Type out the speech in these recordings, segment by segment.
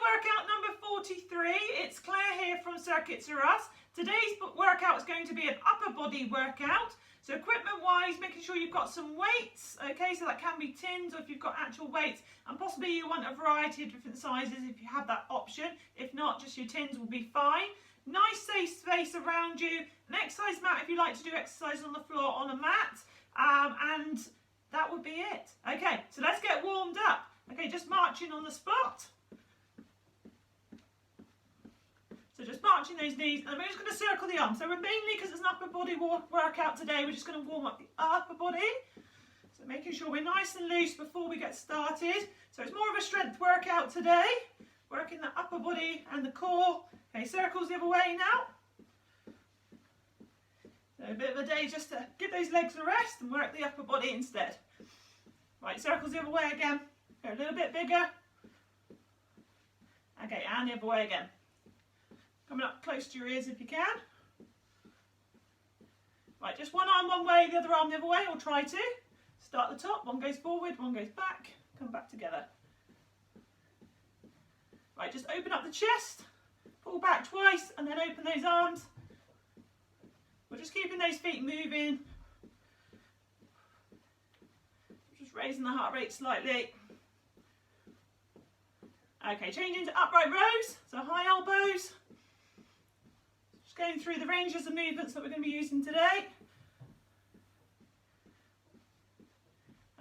workout number 43. It's Claire here from Circuits R Us. Today's workout is going to be an upper body workout. So equipment wise, making sure you've got some weights, okay, so that can be tins or if you've got actual weights, and possibly you want a variety of different sizes if you have that option. If not, just your tins will be fine. Nice safe space around you, an exercise mat if you like to do exercise on the floor on a mat, and that would be it. Okay, so let's get warmed up. Okay, just marching on the spot. So just marching those knees, and we're just going to circle the arms. So we're mainly, because it's an upper body workout today, we're just going to warm up the upper body. So making sure we're nice and loose before we get started. So it's more of a strength workout today, working the upper body and the core. Okay, circles the other way now. So a bit of a day just to give those legs a rest and work the upper body instead. Right, circles the other way again. Go a little bit bigger. Okay, and the other way again. Coming up close to your ears if you can. Right, just one arm one way, the other arm the other way, or try to. Start at the top, one goes forward, one goes back, come back together. Right, just open up the chest, pull back twice, and then open those arms. We're just keeping those feet moving. Just raising the heart rate slightly. Okay, changing to upright rows, so high elbows. Just going through the ranges of movements that we're going to be using today.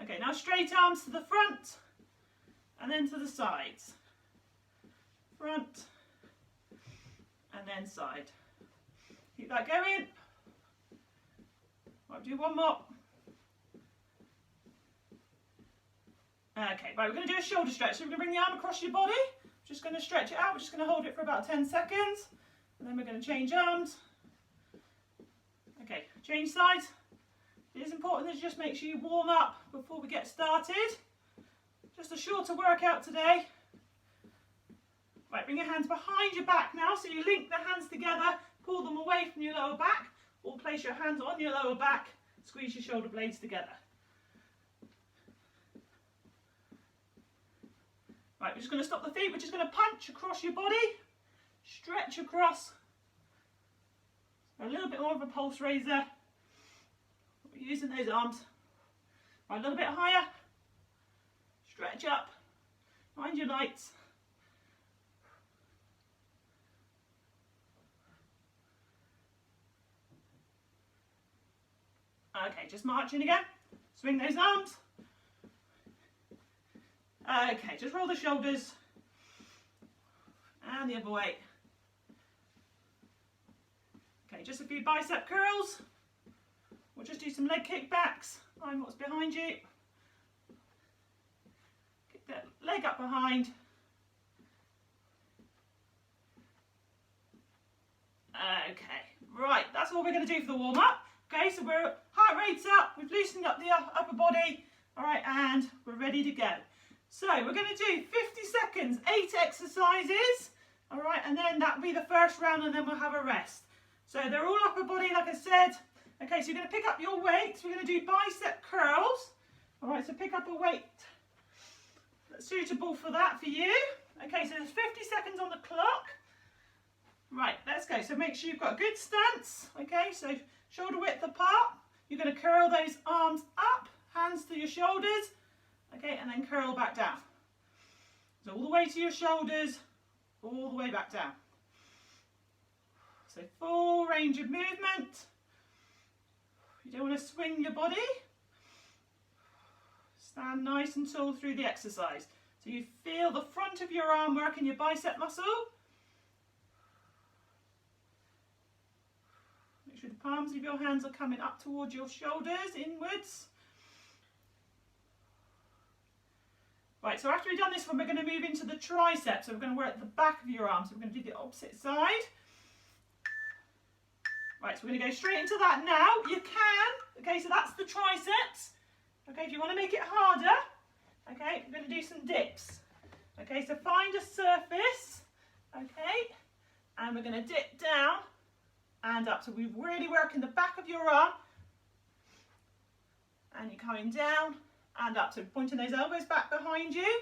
Okay, now straight arms to the front and then to the sides. Front and then side. Keep that going. I'll do one more. Okay, right, we're going to do a shoulder stretch. So we're going to bring the arm across your body. Just going to stretch it out. We're just going to hold it for about 10 seconds. And then we're going to change arms. Okay, change sides. It is important to just make sure you warm up before we get started. Just a shorter workout today. Right, bring your hands behind your back now. So you link the hands together, pull them away from your lower back, or place your hands on your lower back, squeeze your shoulder blades together. Right, we're just going to stop the feet. We're just going to punch across your body, stretch across. A little bit more of a pulse raiser. We're using those arms. Right, a little bit higher. Stretch up. Mind your lights. Okay, just marching again. Swing those arms. Okay, just roll the shoulders. And the other way. Okay, just a few bicep curls. We'll just do some leg kickbacks. Find what's behind you. Kick that leg up behind. Okay, right, that's all we're going to do for the warm up. Okay, so we're heart rate's up, we've loosened up the upper body. All right, and we're ready to go. So we're going to do 50 seconds, 8 exercises. All right, and then that'll be the first round, and then we'll have a rest. So they're all upper body, like I said. Okay, so you're going to pick up your weights. We're going to do bicep curls. All right, so pick up a weight that's suitable for that for you. Okay, so there's 50 seconds on the clock. Right, let's go. So make sure you've got a good stance. Okay, so shoulder width apart. You're going to curl those arms up, hands to your shoulders. Okay, and then curl back down. So all the way to your shoulders, all the way back down. So full range of movement. You don't want to swing your body. Stand nice and tall through the exercise. So you feel the front of your arm working your bicep muscle. Make sure the palms of your hands are coming up towards your shoulders, inwards. Right, so after we've done this one, we're going to move into the triceps. So we're going to work the back of your arm. So we're going to do the opposite side. Right, so we're going to go straight into that now. You can. Okay, so that's the triceps. Okay, if you want to make it harder, okay, we're going to do some dips. Okay, so find a surface. Okay, and we're going to dip down and up. So we're really working the back of your arm. And you're coming down and up. So pointing those elbows back behind you.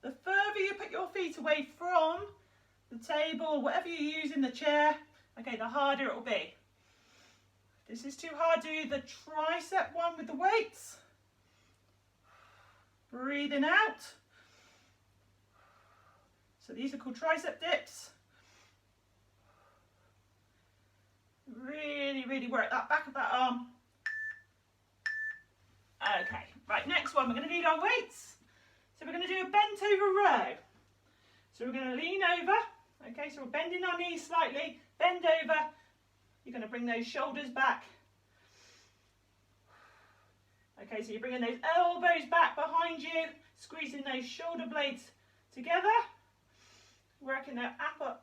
The further you feet away from the table, whatever you use in the chair, okay, the harder it will be. If this is too hard, do the tricep one with the weights. Breathing out. So these are called tricep dips. Really, really work that back of that arm. Okay, right, next one, we're going to need our weights. So we're going to do a bent over row. So we're going to lean over, okay, so we're bending our knees slightly, bend over. You're going to bring those shoulders back. Okay, so you're bringing those elbows back behind you, squeezing those shoulder blades together, working the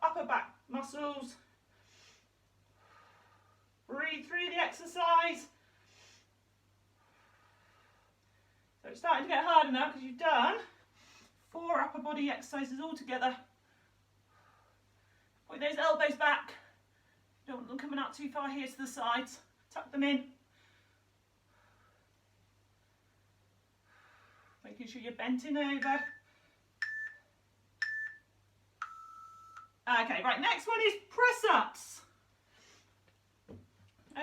upper back muscles. Breathe through the exercise. So it's starting to get harder now because you've done 4 upper body exercises all together. Put those elbows back. Don't want them coming out too far here to the sides. Tuck them in. Making sure you're benting over. Okay, right, next one is press-ups.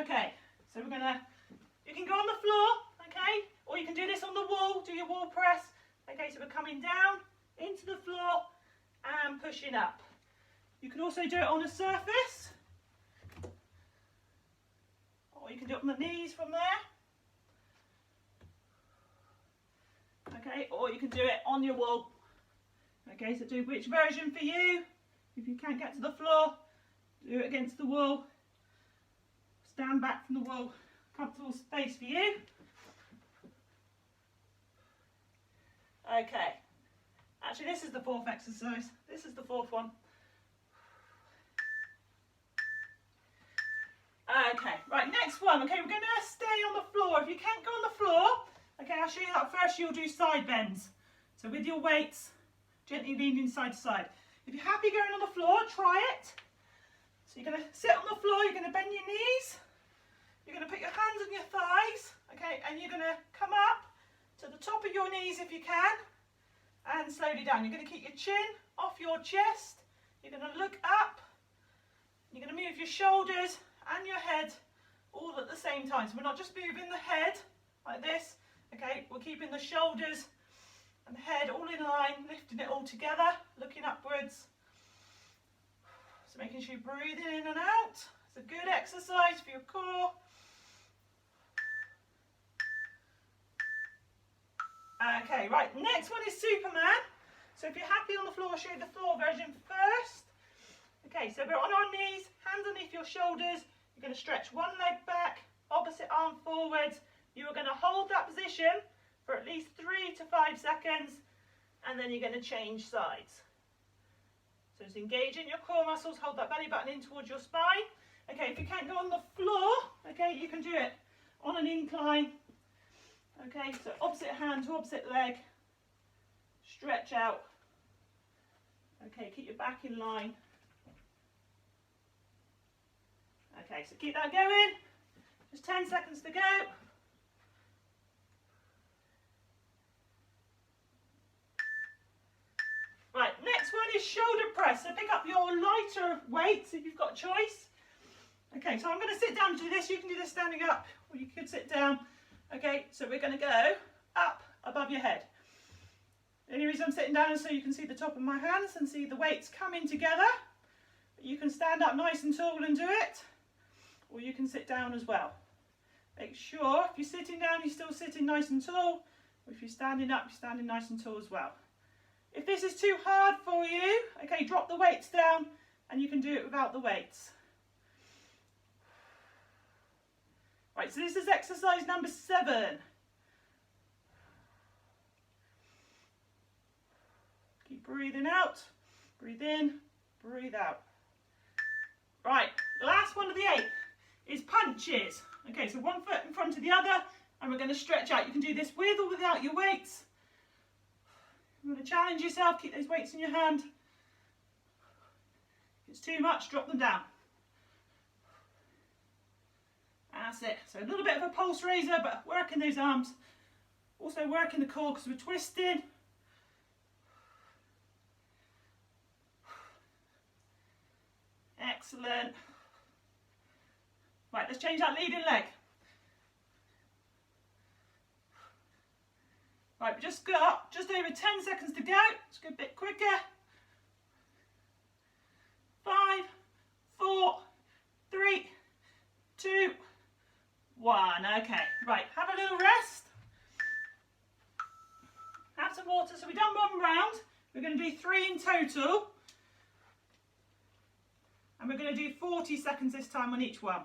Okay, so we're gonna, you can go on the floor, okay, or you can do this on the wall, do your wall press. Okay, so we're coming down into the floor and pushing up. You can also do it on a surface, or you can do it on the knees from there. Okay, or you can do it on your wall. Okay, so do which version for you. If you can't get to the floor, do it against the wall. Stand back from the wall, comfortable space for you. Okay, actually this is the 4th exercise. This is the 4th one. Okay, right, next one. Okay, we're going to stay on the floor. If you can't go on the floor, okay, I'll show you that first. You'll do side bends. So with your weights, gently leaning side to side. If you're happy going on the floor, try it. So you're going to sit on the floor, you're going to bend your knees. You're going to put your hands on your thighs, okay, and you're going to come up to the top of your knees if you can, and slowly down. You're going to keep your chin off your chest. You're going to look up. You're going to move your shoulders and your head all at the same time. So we're not just moving the head like this, okay, we're keeping the shoulders and the head all in line, lifting it all together, looking upwards. So making sure you're breathing in and out. It's a good exercise for your core. Okay, right, next one is Superman. So if you're happy on the floor, I'll show you the floor version first. Okay, so we're on our knees, hands underneath your shoulders. You're going to stretch one leg back, opposite arm forwards. You are going to hold that position for at least 3 to 5 seconds, and then you're going to change sides. So it's engaging your core muscles, hold that belly button in towards your spine. Okay, if you can't go on the floor, okay, you can do it on an incline. Okay, so opposite hand to opposite leg, stretch out. Okay, keep your back in line. Okay, so keep that going. Just 10 seconds to go. Right, next one is shoulder press. So pick up your lighter weights if you've got a choice. Okay, so I'm going to sit down to do this. You can do this standing up, or you could sit down. Okay, so we're going to go up above your head. The only reason I'm sitting down is so you can see the top of my hands and see the weights coming together. But you can stand up nice and tall and do it, or you can sit down as well. Make sure if you're sitting down, you're still sitting nice and tall. Or if you're standing up, you're standing nice and tall as well. If this is too hard for you, okay, drop the weights down and you can do it without the weights. Right, so this is exercise number 7. Keep breathing out, breathe in, breathe out. Right, last one of the 8 is punches. Okay, so one foot in front of the other, and we're going to stretch out. You can do this with or without your weights. You're going to challenge yourself, keep those weights in your hand. If it's too much, drop them down. That's it. So a little bit of a pulse raiser, but working those arms. Also working the core because we're twisting. Excellent. Right, let's change that leading leg. Right, we just got just over 10 seconds to go. Let's go a bit quicker. 5, 4, 3, 2, 1. Okay, right, have a little rest. Have some water. So we've done one round. We're going to do 3 in total. And we're going to do 40 seconds this time on each one.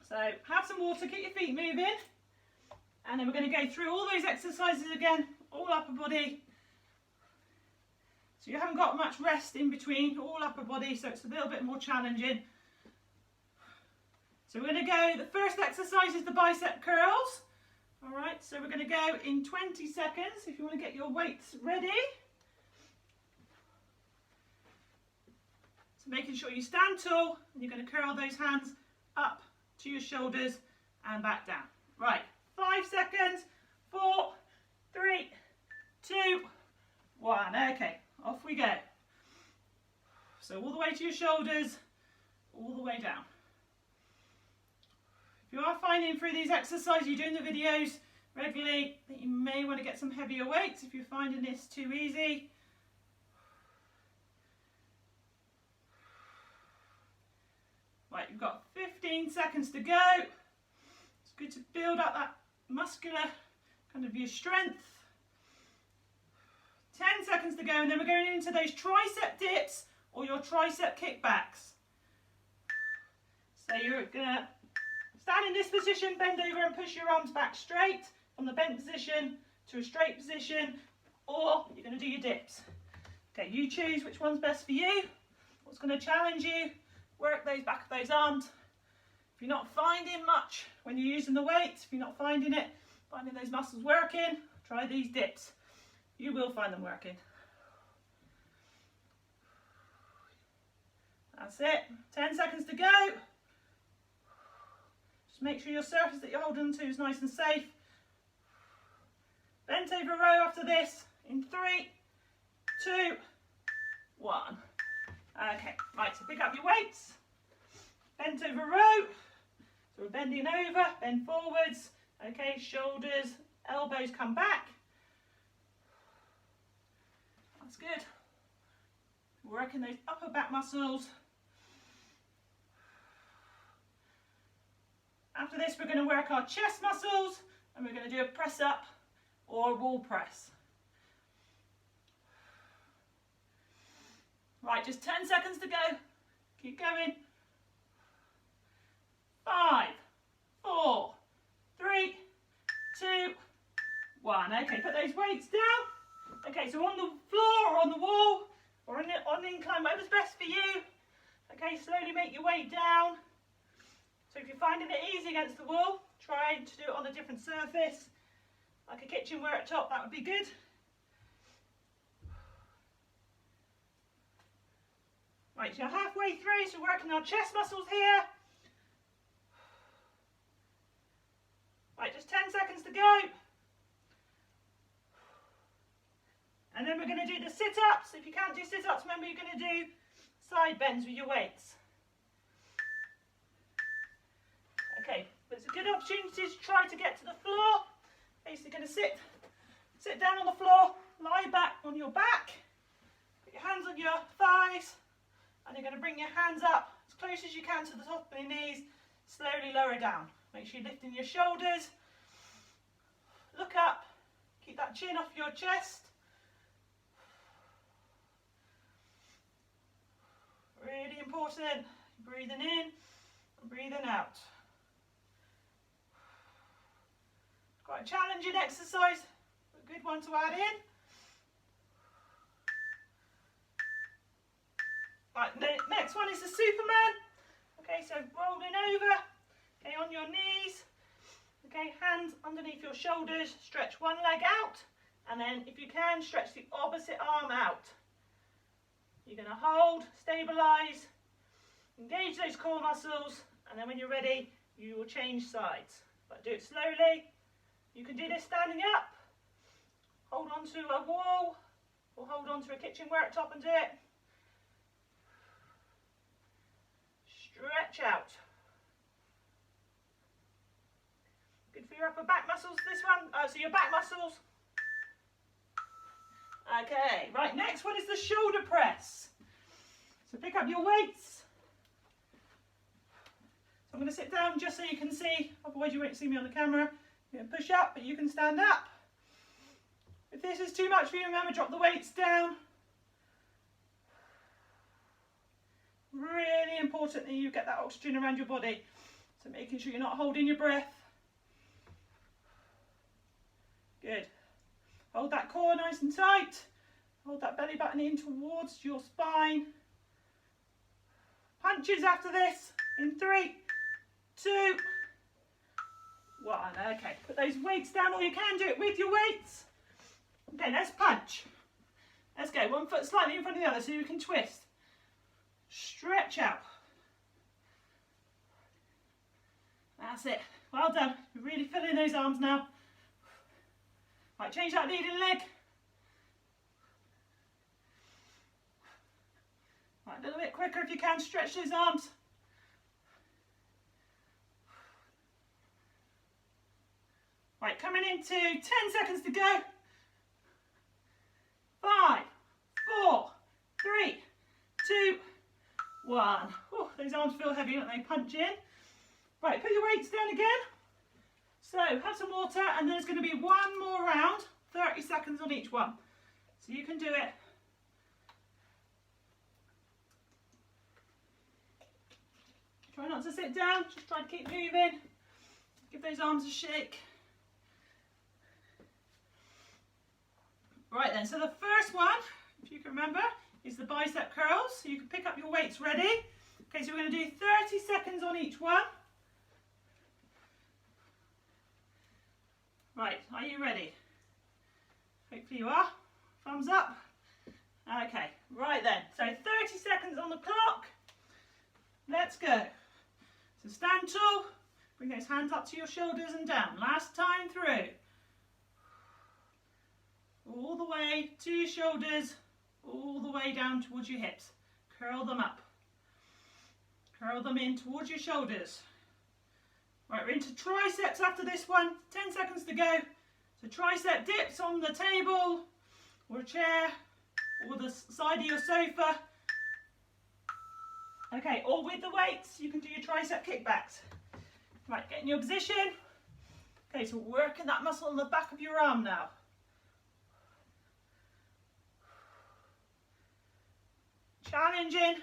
So have some water, keep your feet moving. And then we're going to go through all those exercises again, all upper body. So you haven't got much rest in between, all upper body, so it's a little bit more challenging. So we're going to go, the first exercise is the bicep curls. All right, so we're going to go in 20 seconds if you want to get your weights ready. So making sure you stand tall, and you're going to curl those hands up to your shoulders and back down. Right, 5 seconds, 4, 3, 2, 1. Okay, off we go. So all the way to your shoulders, all the way down. If you are finding through these exercises, you're doing the videos regularly, that you may want to get some heavier weights if you're finding this too easy. Right, you've got 15 seconds to go. It's good to build up that muscular kind of your strength. 10 seconds to go, and then we're going into those tricep dips or your tricep kickbacks. So you're gonna stand in this position, bend over and push your arms back straight from the bent position to a straight position, or you're going to do your dips. Okay, you choose which one's best for you, what's going to challenge you. Work those back of those arms. If you're not finding much when you're using the weights, if you're not finding those muscles working, try these dips. You will find them working. That's it. 10 seconds to go. Just make sure your surface that you're holding to is nice and safe. Bent over row after this in 3, 2, 1. Okay, right, so pick up your weights. Bent over row. So we're bending over, bend forwards. Okay, shoulders, elbows come back. That's good. Working those upper back muscles. After this, we're going to work our chest muscles, and we're going to do a press up or a wall press. Right, just 10 seconds to go. Keep going. 5, 4, 3, 2, 1. Okay, put those weights down. Okay, so on the floor or on the wall or on the incline, whatever's best for you. Okay, slowly make your weight down. So if you're finding it easy against the wall, try to do it on a different surface, like a kitchen worktop, that would be good. Right, so you're halfway through, so working our chest muscles here. Right, just 10 seconds to go. And then we're going to do the sit-ups. If you can't do sit-ups, remember you're going to do side bends with your weights. Okay, but it's a good opportunity to try to get to the floor. Okay, so you're going to sit down on the floor, lie back on your back, put your hands on your thighs, and you're going to bring your hands up as close as you can to the top of your knees, slowly lower down. Make sure you're lifting your shoulders, look up, keep that chin off your chest. Really important, breathing in and breathing out. Quite a challenging exercise, a good one to add in. Right, the next one is the Superman. Okay, so rolling over, okay, on your knees. Okay, hands underneath your shoulders, stretch one leg out, and then if you can, stretch the opposite arm out. You're going to hold, stabilise, engage those core muscles, and then when you're ready, you will change sides. But do it slowly. You can do this standing up, hold on to a wall, or hold on to a kitchen worktop and do it. Stretch out. Good for your upper back muscles, this one. So your back muscles. Okay, right, next one is the shoulder press. So pick up your weights. So I'm going to sit down just so you can see, otherwise you won't see me on the camera. You can push up, but you can stand up. If this is too much for you, remember, drop the weights down. Really important that you get that oxygen around your body. So making sure you're not holding your breath. Good. Hold that core nice and tight. Hold that belly button in towards your spine. Punches after this in 3, 2, 1. Okay, put those weights down, or you can do it with your weights. Okay, let's punch. Let's go. One foot slightly in front of the other so you can twist. Stretch out. That's it. Well done. You're really filling those arms now. Right, change that leading leg. Right, a little bit quicker if you can. Stretch those arms. Right, coming into 10 seconds to go. 5, 4, 3, 2, 1. Whew, those arms feel heavy, don't they? Punch in. Right, put your weights down again. So have some water, and there's going to be one more round, 30 seconds on each one. So you can do it. Try not to sit down, just try to keep moving. Give those arms a shake. Right then, so the first one, if you can remember, is the bicep curls. So you can pick up your weights ready. Okay, so we're going to do 30 seconds on each one. Right, are you ready? Hopefully you are. Thumbs up. Okay, right then. So 30 seconds on the clock. Let's go. So stand tall. Bring those hands up to your shoulders and down. Last time through. All the way to your shoulders. All the way down towards your hips. Curl them up. Curl them in towards your shoulders. Right, we're into triceps after this one. 10 seconds to go. So tricep dips on the table or a chair or the side of your sofa. Okay, or with the weights, you can do your tricep kickbacks. Right, get in your position. Okay, so working that muscle on the back of your arm now. Challenging.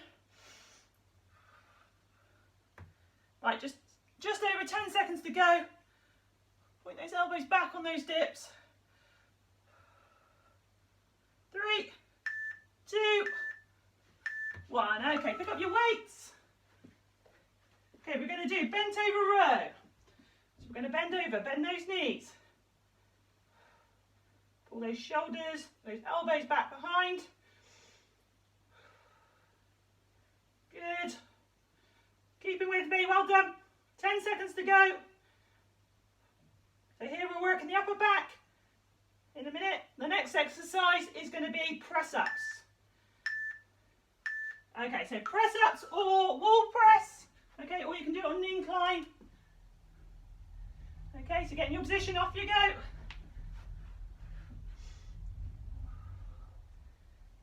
Right, just over 10 seconds to go. Point those elbows back on those dips. 3, 2, 1. Okay, pick up your weights. Okay, we're going to do bent over row. So we're going to bend over, bend those knees. Pull those shoulders, those elbows back behind. Good. Keeping with me, well done. 10 seconds to go. So here we're working the upper back. In a minute, the next exercise is going to be press-ups. Okay, so press-ups or wall press. Okay, or you can do it on an incline. Okay, so get in your position, off you go.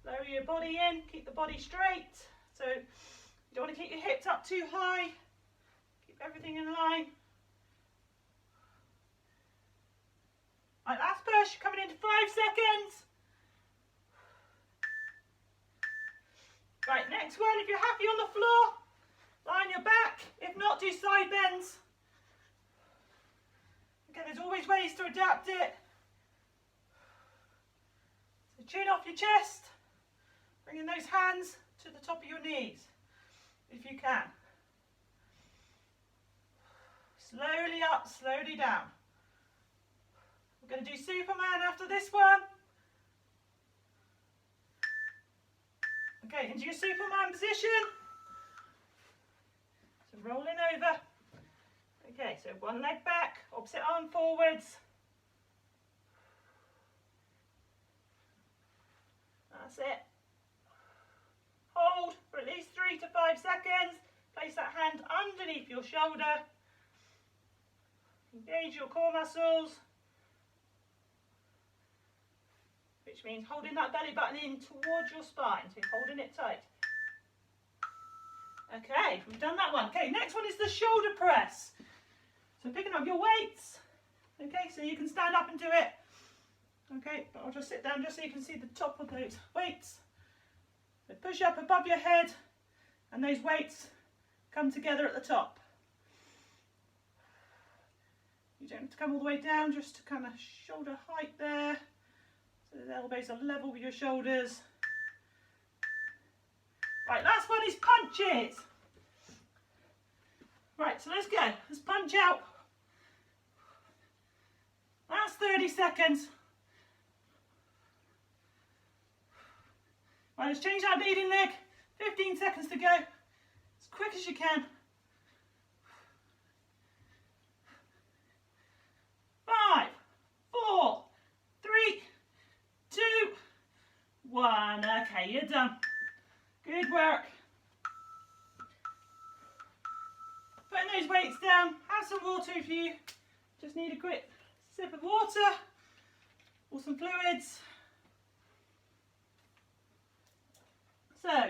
Lower your body in, keep the body straight. So you don't want to keep your hips up too high. Keep everything in line. Right, last push, coming into 5 seconds. Right, next one, if you're happy on the floor, lie on your back. If not, do side bends. Okay, there's always ways to adapt it. So chin off your chest, bringing those hands to the top of your knees, if you can. Slowly up, slowly down. We're going to do Superman after this one. Okay, into your Superman position. So rolling over. Okay, so one leg back, opposite arm forwards. That's it. Hold for at least 3 to 5 seconds. Place that hand underneath your shoulder. Engage your core muscles, which means holding that belly button in towards your spine, so you're holding it tight. Okay, we've done that one. Okay, next one is the shoulder press. So picking up your weights. Okay, so you can stand up and do it. Okay, but I'll just sit down just so you can see the top of those weights. So push up above your head and those weights come together at the top. You don't have to come all the way down, just to kind of shoulder height there. So the elbows are level with your shoulders. Right, last one is punches. Right, so let's go. Let's punch out. That's 30 seconds. Right, let's change that leading leg. 15 seconds to go. As quick as you can. 5, 4, 3, 2, 1. Okay, you're done. Good work. Putting those weights down. Have some water if you just need a quick sip of water or some fluids. So,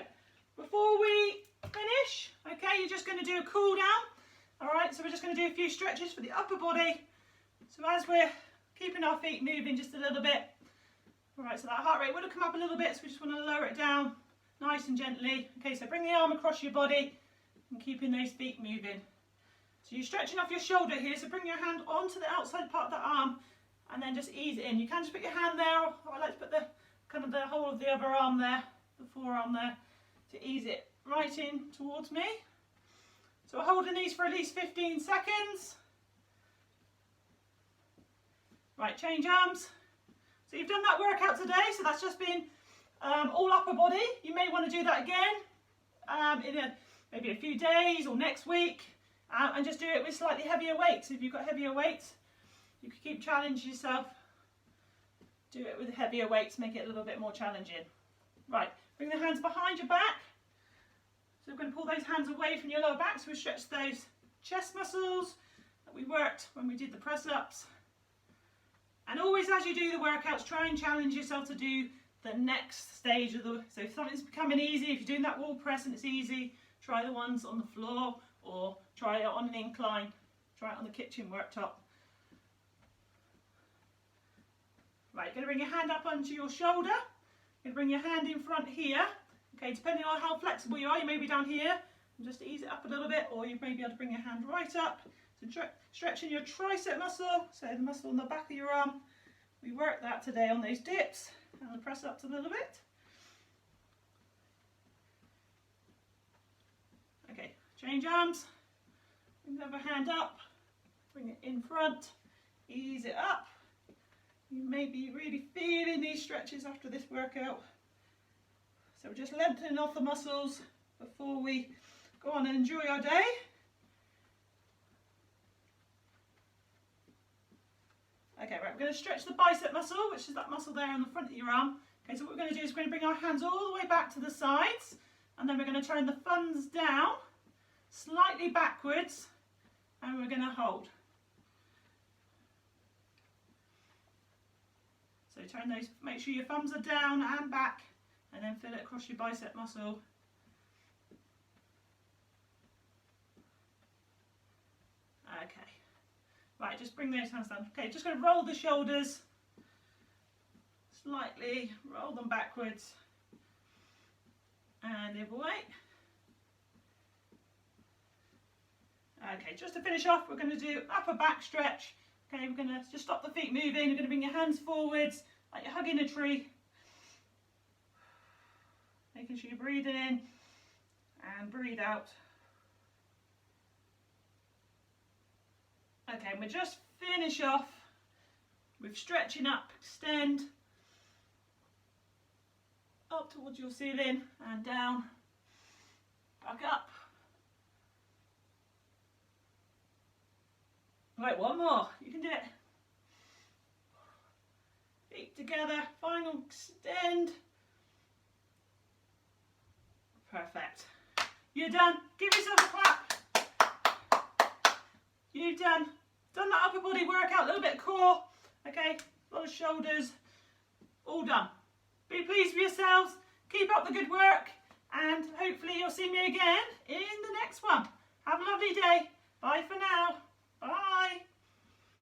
before we finish, okay, you're just going to do a cool down. Alright, so we're just going to do a few stretches for the upper body. So as we're keeping our feet moving just a little bit. Alright, so that heart rate would have come up a little bit, so we just want to lower it down nice and gently. Okay, so bring the arm across your body and keeping those feet moving. So you're stretching off your shoulder here, so bring your hand onto the outside part of the arm and then just ease it in. You can just put your hand there, or I like to put the kind of the whole of the other arm there, the forearm there, to ease it right in towards me. So we're holding these for at least 15 seconds. Right, change arms. So you've done that workout today, so that's just been all upper body. You may want to do that again in maybe a few days or next week, and just do it with slightly heavier weights. If you've got heavier weights, you can keep challenging yourself. Do it with heavier weights, make it a little bit more challenging. Right, bring the hands behind your back. So we're going to pull those hands away from your lower back, so we stretch those chest muscles that we worked when we did the press-ups. And always as you do the workouts, try and challenge yourself to do the next stage of the, so if something's becoming easy, if you're doing that wall press and it's easy, try the ones on the floor or try it on an incline, try it on the kitchen worktop. Right, you're going to bring your hand up onto your shoulder, you're going to bring your hand in front here, okay, depending on how flexible you are, you may be down here, and just ease it up a little bit, or you may be able to bring your hand right up. So stretching your tricep muscle, so the muscle on the back of your arm. We worked that today on those dips and the press ups a little bit. Okay, change arms. Bring the other hand up, bring it in front, ease it up. You may be really feeling these stretches after this workout. So we're just lengthening off the muscles before we go on and enjoy our day. Okay, right, we're going to stretch the bicep muscle, which is that muscle there on the front of your arm. Okay, so what we're going to do is we're going to bring our hands all the way back to the sides, and then we're going to turn the thumbs down, slightly backwards, and we're going to hold. So turn those, make sure your thumbs are down and back, and then feel it across your bicep muscle. Okay. Right, just bring those hands down. Okay, just going to roll the shoulders slightly, roll them backwards and the other way. Okay, just to finish off, we're going to do upper back stretch. Okay, we're going to just stop the feet moving. You're going to bring your hands forwards like you're hugging a tree. Making sure you're breathing in and breathe out. Okay, and we'll just finish off with stretching up, extend up towards your ceiling and down, back up. Right, one more, you can do it. Feet together, final extend, Perfect. You're done. Give yourself a clap. You've done that upper body workout, a little bit of core, okay, a lot of shoulders, all done. Be pleased with yourselves, keep up the good work, and hopefully you'll see me again in the next one. Have a lovely day. Bye for now. Bye.